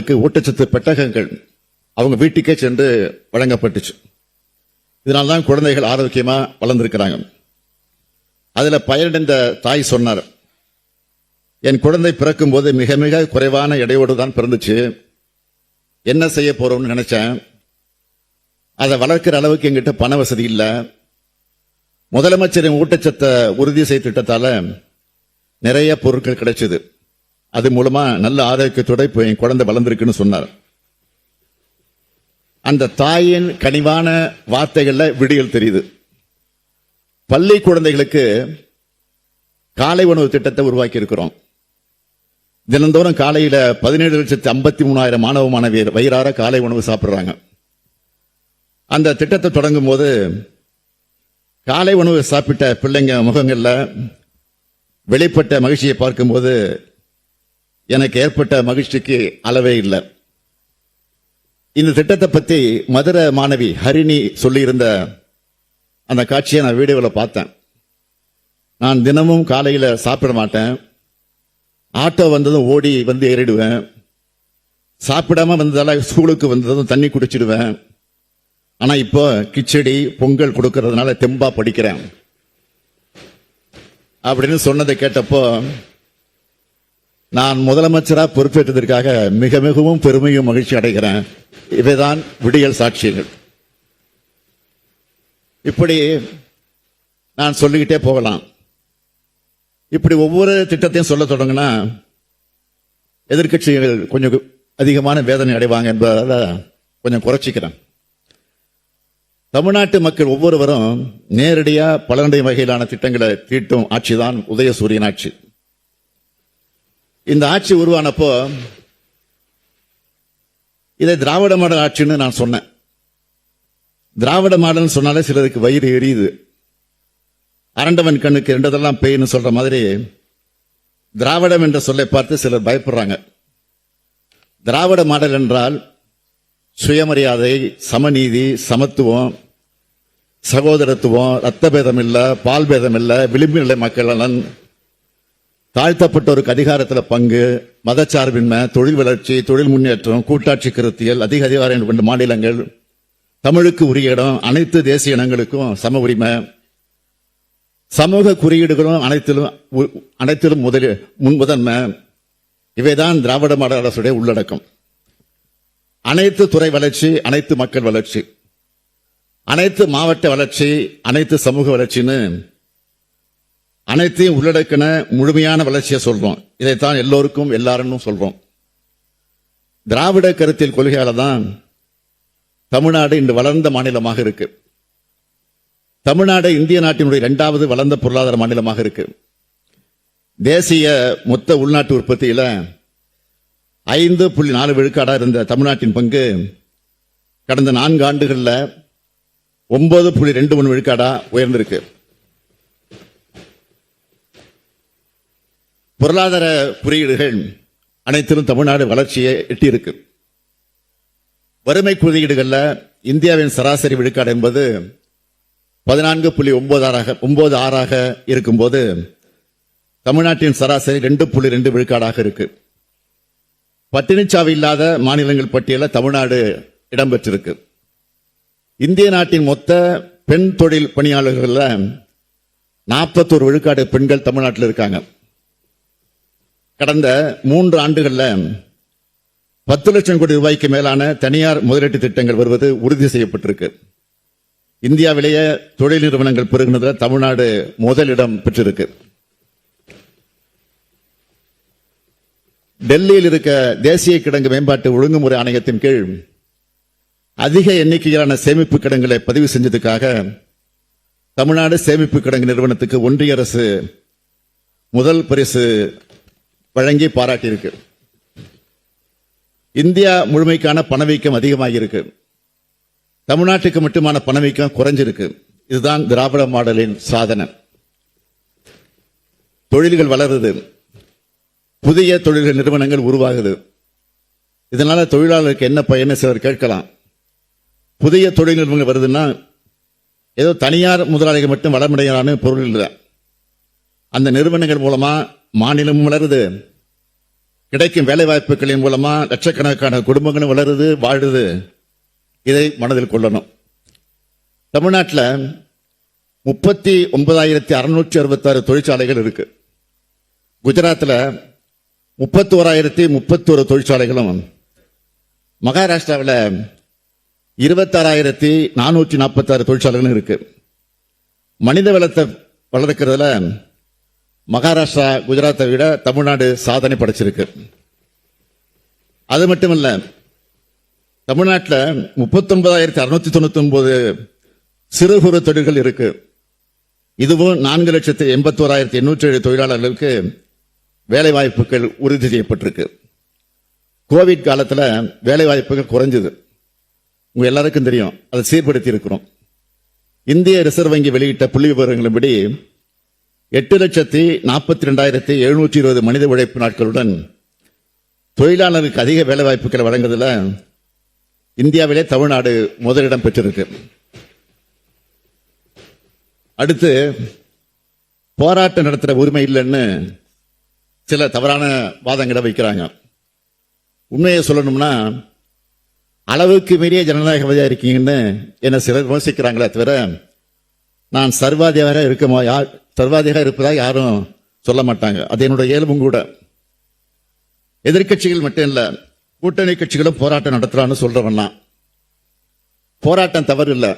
குழந்தைகளுக்கு ஊட்டச்சத்து பெட்டகங்கள் அவங்க வீட்டுக்கே சென்று வழங்கப்பட்டுச்சு. இதனால்தான் குழந்தைகள் ஆரோக்கியமா வளர்ந்திருக்கிறாங்க. அதுல பயனடைந்த தாய் சொன்னார், என் குழந்தை பிறக்கும் போது மிக மிக குறைவான எடையோடு தான் பிறந்துச்சு. என்ன செய்ய போறோம்னு நினைச்சேன். அதை வளர்க்கிற அளவுக்கு எங்கிட்ட பண வசதி இல்லை. முதலமைச்சரின் ஊட்டச்சத்தை உறுதி செய்த திட்டத்தால நிறைய பொருட்கள் கிடைச்சது. அது மூலமா நல்ல ஆரோக்கியத்தோட இப்போ என் குழந்தை வளர்ந்திருக்குன்னு சொன்னார். அந்த தாயின் கனிவான வார்த்தைகள்ல விடியல் தெரியுது. பள்ளி குழந்தைகளுக்கு காலை உணவு திட்டத்தை உருவாக்கி இருக்கிறோம். தினந்தோறும் காலையில 17,53,000 மாணவ மாணவியர் வயிறார காலை உணவு சாப்பிடுறாங்க. அந்த திட்டத்தை தொடங்கும் போது காலை உணவு சாப்பிட்ட பிள்ளைங்க முகங்கள்ல வெளிப்பட்ட மகிழ்ச்சியை பார்க்கும்போது எனக்கு ஏற்பட்ட மகிழ்ச்சிக்கு அளவே இல்லை. இந்த திட்டத்தை பத்தி மதுரை மாணவி ஹரிணி சொல்லியிருந்த அந்த காட்சியை நான் வீடியோவில் பார்த்தேன். நான் தினமும் காலையில சாப்பிட மாட்டேன். ஆட்டோ வந்ததும் ஓடி வந்து ஏறிடுவேன். சாப்பிடாம வந்ததால ஸ்கூலுக்கு வந்ததும் தண்ணி குடிச்சிடுவேன். ஆனா இப்போ கிச்சடி பொங்கல் கொடுக்கறதுனால தெம்பா படிக்கிறேன் அப்படின்னு சொன்னதை கேட்டப்போ நான் முதலமைச்சரா பொறுப்பேற்றதற்காக மிக மிகவும் பெருமையும் மகிழ்ச்சி அடைகிறேன். இவைதான் விடியல் சாட்சியங்கள். இப்படி நான் சொல்லிக்கிட்டே போகலாம். இப்படி ஒவ்வொரு திட்டத்தையும் சொல்ல தொடங்கினா எதிர்கட்சிகள் கொஞ்சம் அதிகமான வேதனை அடைவாங்க என்பதை கொஞ்சம் குறைச்சிக்கிறேன். தமிழ்நாட்டு மக்கள் ஒவ்வொருவரும் நேரடியா பலனடையும் வகையிலான திட்டங்களை தீட்டும் ஆட்சிதான் உதயசூரியன் ஆட்சி. இந்த ஆட்சி உருவானப்போ இதை திராவிட மாடல் ஆட்சின்னு நான் சொன்னேன். திராவிட மாடல் சொன்னாலே சிலருக்கு வயிறு எரியுது. அரண்டவன் கண்ணுக்கு இரண்டதெல்லாம் பேய்னு சொல்ற மாதிரி திராவிடம் என்ற சொல்லை பார்த்து சிலர் பயப்படுறாங்க. திராவிட மாடல் என்றால் சுயமரியாதை, சமநீதி, சமத்துவம், சகோதரத்துவம், ரத்த பேதம் இல்ல, பால் பேதம் இல்ல, விளிம்பு நிலை மக்கள் நலன், தாழ்த்தப்பட்டோருக்கு அதிகாரத்தில் பங்கு, மதச்சார்பின்மை, தொழில் வளர்ச்சி, தொழில் முன்னேற்றம், கூட்டாட்சி கருத்தியல், அதிக அதிகாரம் கொண்ட மாநிலங்கள், தமிழுக்கு உரிய இடம், அனைத்து தேசிய இனங்களுக்கும் சம உரிமை, சமூக குறியீடுகளும் அனைத்திலும் முதன்மை. இவைதான் திராவிட மாடல் அரசுடைய உள்ளடக்கம். அனைத்து துறை வளர்ச்சி, அனைத்து மக்கள் வளர்ச்சி, அனைத்து மாவட்ட வளர்ச்சி, அனைத்து சமூக வளர்ச்சின்னு அனைத்தையும் உள்ளடக்கின முழுமையான வளர்ச்சியை சொல்றோம். இதைத்தான் எல்லோருக்கும் எல்லாரும் சொல்றோம். திராவிட கருத்தியல் கொள்கையால தான் தமிழ்நாடு இன்று வளர்ந்த மாநிலமாக இருக்கு. தமிழ்நாடு இந்திய நாட்டினுடைய 2வது வளர்ந்த பொருளாதார மாநிலமாக இருக்கு. தேசிய மொத்த உள்நாட்டு உற்பத்தியில 5.4 விழுக்காடா இருந்த தமிழ்நாட்டின் பங்கு கடந்த 4 ஆண்டுகள்ல 9.23 விழுக்காடா உயர்ந்திருக்கு. பொருளாதார குறியீடுகள் அனைத்திலும் தமிழ்நாடு வளர்ச்சியை எட்டியிருக்கு. வறுமை குறியீடுகள்ல இந்தியாவின் சராசரி விழுக்காடு என்பது 14.96 இருக்கும்போது தமிழ்நாட்டின் சராசரி 2.2 விழுக்காடாக இருக்கு. பட்டினிச்சாவு இல்லாத மாநிலங்கள் பட்டியலில் தமிழ்நாடு இடம்பெற்றிருக்கு. இந்திய நாட்டின் மொத்த பெண் தொழில் பணியாளர்கள் 41 விழுக்காடு பெண்கள் தமிழ்நாட்டில் இருக்காங்க. கடந்த 3 ஆண்டுகள்ல 10 லட்சம் கோடி ரூபாய்க்கு மேலான தனியார் முதலீட்டு திட்டங்கள் வருவது உறுதி செய்யப்பட்டிருக்கு. இந்தியாவிலேயே தொழில் நிறுவனங்கள் பெருகினதில் தமிழ்நாடு முதலிடம் பெற்றிருக்கு. டெல்லியில் இருக்க தேசிய கிடங்கு மேம்பாட்டு ஒழுங்குமுறை ஆணையத்தின் கீழ் அதிக எண்ணிக்கையிலான சேமிப்பு கிடங்குகளை பதிவு செஞ்சதுக்காக தமிழ்நாடு சேமிப்பு கிடங்கு நிறுவனத்துக்கு ஒன்றிய அரசு முதல் பரிசு வழங்கி பாராட்டியிருக்கு. இந்தியா முழுமைக்கான பணவீக்கம் அதிகமாகியிருக்கு. தமிழ்நாட்டுக்கு மட்டுமான பணவீக்கம் குறைஞ்சிருக்கு. இதுதான் திராவிட மாடலின் சாதனை. தொழில்கள் வளருது, புதிய தொழில்கள் நிறுவனங்கள் உருவாகுது. இதனால தொழிலாளருக்கு என்ன பயன் சிலர் கேட்கலாம். புதிய தொழில் நிறுவனங்கள் வருதுன்னா ஏதோ தனியார் முதலாளிகள் மட்டும் வளமடையான்னு பொருள் இல்லை. அந்த நிறுவனங்கள் மூலமா மாநிலமும் வளருது, கிடைக்கும் வேலை வாய்ப்புகளின் மூலமா லட்சக்கணக்கான குடும்பங்களும் வளருது, வாழுது. இதை மனதில் கொள்ளணும். தமிழ்நாட்டில் 39,666 தொழிற்சாலைகள் இருக்கு. குஜராத்தில் 31,031 தொழிற்சாலைகளும், மகாராஷ்டிராவில் 26,446 தொழிற்சாலைகளும் இருக்கு. மனித வளத்தை வளர்க்கிறதுல மகாராஷ்டிரா, குஜராத்தை விட தமிழ்நாடு சாதனை படைச்சிருக்கு. அது மட்டுமல்ல, தமிழ்நாட்டில் 39,699 சிறு குறு தொழில்கள் இருக்கு. இதுவும் 4,81,807 தொழிலாளர்களுக்கு வேலை வாய்ப்புகள் உறுதி செய்யப்பட்டிருக்கு. கோவிட் காலத்தில் வேலை வாய்ப்புகள் குறைஞ்சது, உங்க எல்லாருக்கும் தெரியும். அதை சீர்படுத்தி இருக்கிறோம். இந்திய ரிசர்வ் வங்கி வெளியிட்ட புள்ளி விவரங்களின்படி 8,42,720 மனித உழைப்பு நாட்களுடன் தொழிலாளர்களுக்கு அதிக வேலை வாய்ப்புகளை வழங்குவதில் இந்தியாவிலே தமிழ்நாடு முதலிடம் பெற்றிருக்கு. அடுத்து, போராட்டம் நடத்துற உரிமை இல்லைன்னு சில தவறான வாதங்களை வைக்கிறாங்க. உண்மையை சொல்லணும்னா, அளவுக்கு மீறிய ஜனநாயகவாதியா இருக்கீங்கன்னு என்ன சிலர் விமர்சிக்கிறாங்களே தவிர, நான் சர்வாதிகாரம் இருப்பதா யாரும் சொல்ல மாட்டாங்க. அது என்னுடைய இயல்பும் கூட. எதிர்கட்சிகள் மட்டும் இல்ல, கூட்டணி கட்சிகளும் போராட்டம் நடத்துறான்னு சொல்றவன்னா, போராட்டம் தவறு இல்லை.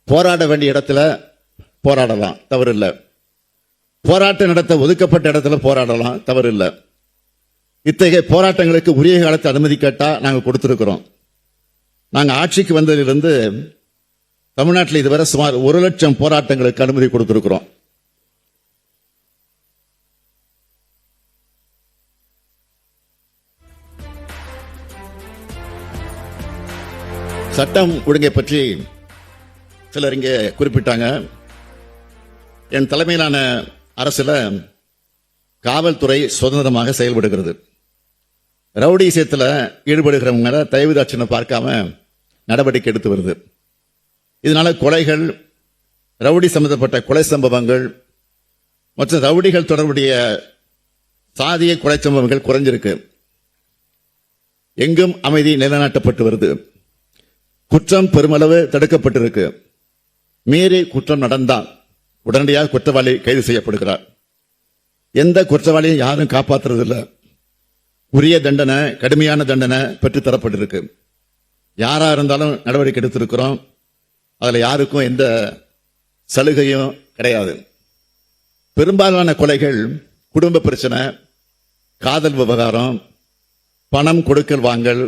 போராட வேண்டிய இடத்துல போராடலாம், தவறு இல்லை. போராட்டம் நடத்த ஒதுக்கப்பட்ட இடத்துல போராடலாம், தவறு இல்லை. இத்தகைய போராட்டங்களுக்கு உரிய காலத்தை அனுமதி கேட்டா நாங்கள் கொடுத்திருக்கிறோம். நாங்கள் ஆட்சிக்கு வந்ததிலிருந்து தமிழ்நாட்டில் இதுவரை சுமார் 1,00,000 போராட்டங்களுக்கு அனுமதி கொடுத்திருக்கிறோம். சட்டம் ஒழுங்கை பற்றி சிலர் இங்கே குறிப்பிட்டாங்க. என் தலைமையிலான அரசுல காவல்துறை சுதந்திரமாக செயல்படுகிறது. ரவுடிசத்தில் ஈடுபடுகிறவங்க தயவுதாட்சியம் பார்க்காம நடவடிக்கை எடுத்து வருது. இதனால கொலைகள், ரவுடி சம்பந்தப்பட்ட கொலை சம்பவங்கள் மற்றும் ரவுடிகள் தொடர்புடைய சாதிய கொலை சம்பவங்கள் குறைஞ்சிருக்கு. எங்கும் அமைதி நிலைநாட்டப்பட்டு வருது. குற்றம் பெருமளவு தடுக்கப்பட்டிருக்கு. மீறி குற்றம் நடந்தால் உடனடியாக குற்றவாளி கைது செய்யப்படுகிறார். எந்த குற்றவாளியும் யாரும் காப்பாற்றுறதில்லை. உரிய தண்டனை, கடுமையான தண்டனை பெற்று தரப்பட்டிருக்கு. யாரா இருந்தாலும் நடவடிக்கை எடுத்திருக்கிறோம். அதுல யாருக்கும் எந்த சலுகையும் கிடையாது. பெரும்பாலான கொலைகள் குடும்ப பிரச்சனை, காதல் விவகாரம், பணம் கொடுக்கல் வாங்கல்,